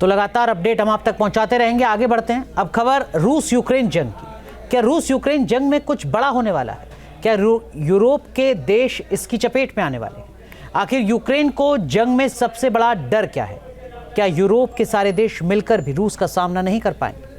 तो लगातार अपडेट हम आप तक पहुंचाते रहेंगे। आगे बढ़ते हैं। अब खबर रूस यूक्रेन जंग की। क्या रूस यूक्रेन जंग में कुछ बड़ा होने वाला है? क्या यूरोप के देश इसकी चपेट में आने वाले हैं? आखिर यूक्रेन को जंग में सबसे बड़ा डर क्या है? क्या यूरोप के सारे देश मिलकर भी रूस का सामना नहीं कर पाएंगे?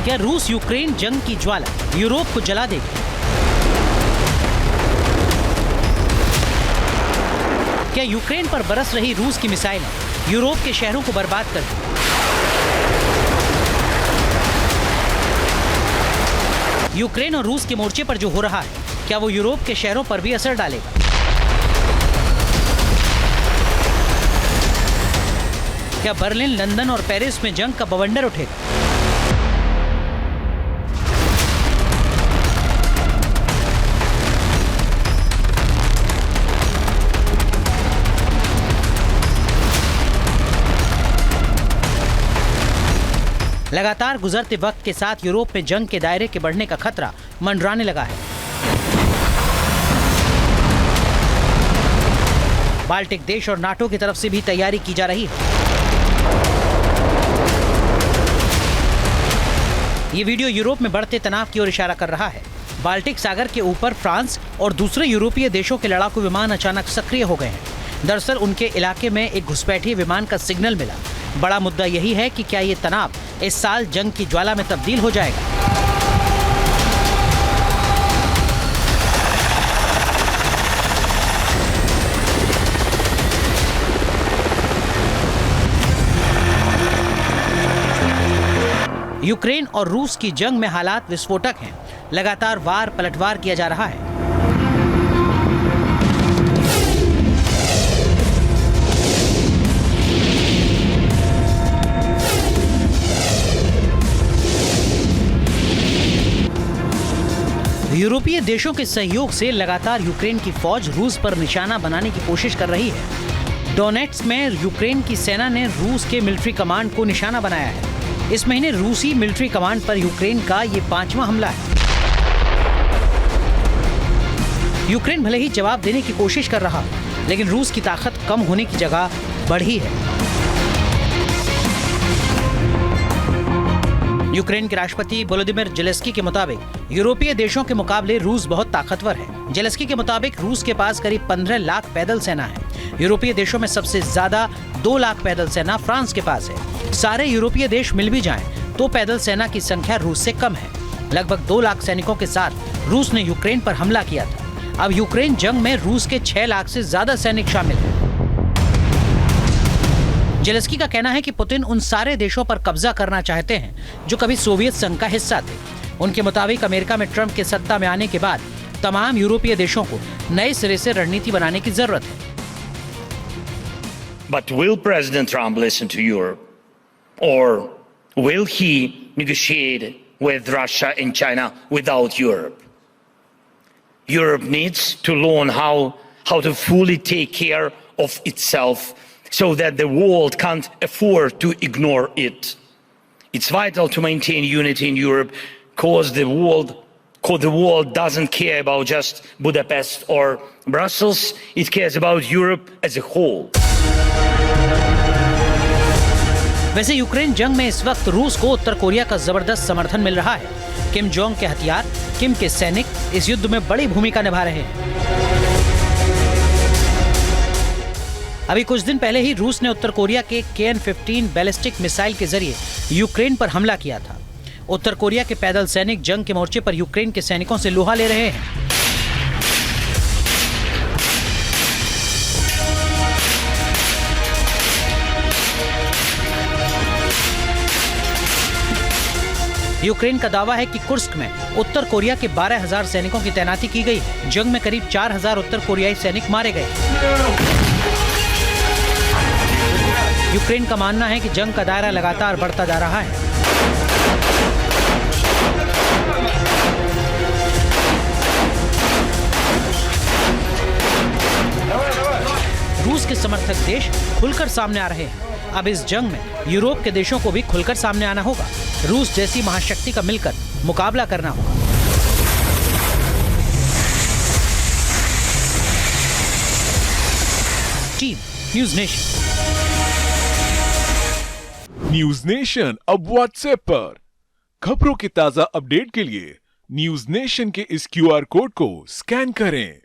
क्या रूस यूक्रेन जंग की ज्वाला यूरोप को जला देगी? क्या यूक्रेन पर बरस रही रूस की मिसाइलें यूरोप के शहरों को बर्बाद कर देंगी? यूक्रेन और रूस के मोर्चे पर जो हो रहा है, क्या वो यूरोप के शहरों पर भी असर डालेगा? क्या बर्लिन, लंदन और पेरिस में जंग का बवंडर उठेगा? लगातार गुजरते वक्त के साथ यूरोप में जंग के दायरे के बढ़ने का खतरा मंडराने लगा है। बाल्टिक देश और नाटो की तरफ से भी तैयारी की जा रही है। ये वीडियो यूरोप में बढ़ते तनाव की ओर इशारा कर रहा है। बाल्टिक सागर के ऊपर फ्रांस और दूसरे यूरोपीय देशों के लड़ाकू विमान अचानक सक्रिय हो गए हैं। दरअसल उनके इलाके में एक घुसपैठिए विमान का सिग्नल मिला। बड़ा मुद्दा यही है कि क्या ये तनाव इस साल जंग की ज्वाला में तब्दील हो जाएगा? यूक्रेन और रूस की जंग में हालात विस्फोटक हैं। लगातार वार पलटवार किया जा रहा है। यूरोपीय देशों के सहयोग से लगातार यूक्रेन की फौज रूस पर निशाना बनाने की कोशिश कर रही है। डोनेट्स्क में यूक्रेन की सेना ने रूस के मिलिट्री कमांड को निशाना बनाया है। इस महीने रूसी मिलिट्री कमांड पर यूक्रेन का ये 5वां हमला है। यूक्रेन भले ही जवाब देने की कोशिश कर रहा, लेकिन रूस की ताकत कम होने की जगह बढ़ी है। यूक्रेन के राष्ट्रपति वोलोदिमीर ज़ेलेंस्की के मुताबिक यूरोपीय देशों के मुकाबले रूस बहुत ताकतवर है। ज़ेलेंस्की के मुताबिक रूस के पास करीब 15 लाख पैदल सेना है। यूरोपीय देशों में सबसे ज्यादा 2 लाख पैदल सेना फ्रांस के पास है। सारे यूरोपीय देश मिल भी जाएं तो पैदल सेना की संख्या रूस से कम है। लगभग 2 लाख सैनिकों के साथ रूस ने यूक्रेन पर हमला किया था। अब यूक्रेन जंग में रूस के 6 लाख से ज्यादा सैनिक शामिल हैं। ज़ेलेंस्की का कहना है कि पुतिन उन सारे देशों पर कब्जा करना चाहते हैं जो कभी सोवियत संघ का हिस्सा थे। उनके मुताबिक अमेरिका में ट्रंप के सत्ता में आने के बाद तमाम यूरोपीय देशों को नए सिरे से रणनीति बनाने की जरूरत है। But will President Trump listen to Europe, or will he negotiate with Russia and China without Europe? Europe needs to learn how to fully take care of itself, so that the world can't afford to ignore it. It's vital to maintain unity in Europe, because the world doesn't care about just Budapest or Brussels. It cares about Europe as a whole. वैसे Ukraine जंग में इस वक्त रूस को उत्तर Korea का जबरदस्त समर्थन मिल रहा है। किम जोंग के हथियार, किम के सैनिक इस युद्ध में बड़ी भूमिका निभा रहे हैं। अभी कुछ दिन पहले ही रूस ने उत्तर कोरिया के KN-15 बैलिस्टिक मिसाइल के जरिए यूक्रेन पर हमला किया था। उत्तर कोरिया के पैदल सैनिक जंग के मोर्चे पर यूक्रेन के सैनिकों से लोहा ले रहे हैं। यूक्रेन का दावा है कि कुर्स्क में उत्तर कोरिया के 12,000 सैनिकों की तैनाती की गई है। जंग में करीब 4,000 उत्तर कोरियाई सैनिक मारे गए। यूक्रेन का मानना है कि जंग का दायरा लगातार बढ़ता जा रहा है। रूस के समर्थक देश खुलकर सामने आ रहे हैं। अब इस जंग में यूरोप के देशों को भी खुलकर सामने आना होगा। रूस जैसी महाशक्ति का मिलकर मुकाबला करना होगा। Team news nation. News nation अब व्हाट्सएप पर खबरों के ताजा अपडेट के लिए न्यूज नेशन के इस QR कोड को स्कैन करें।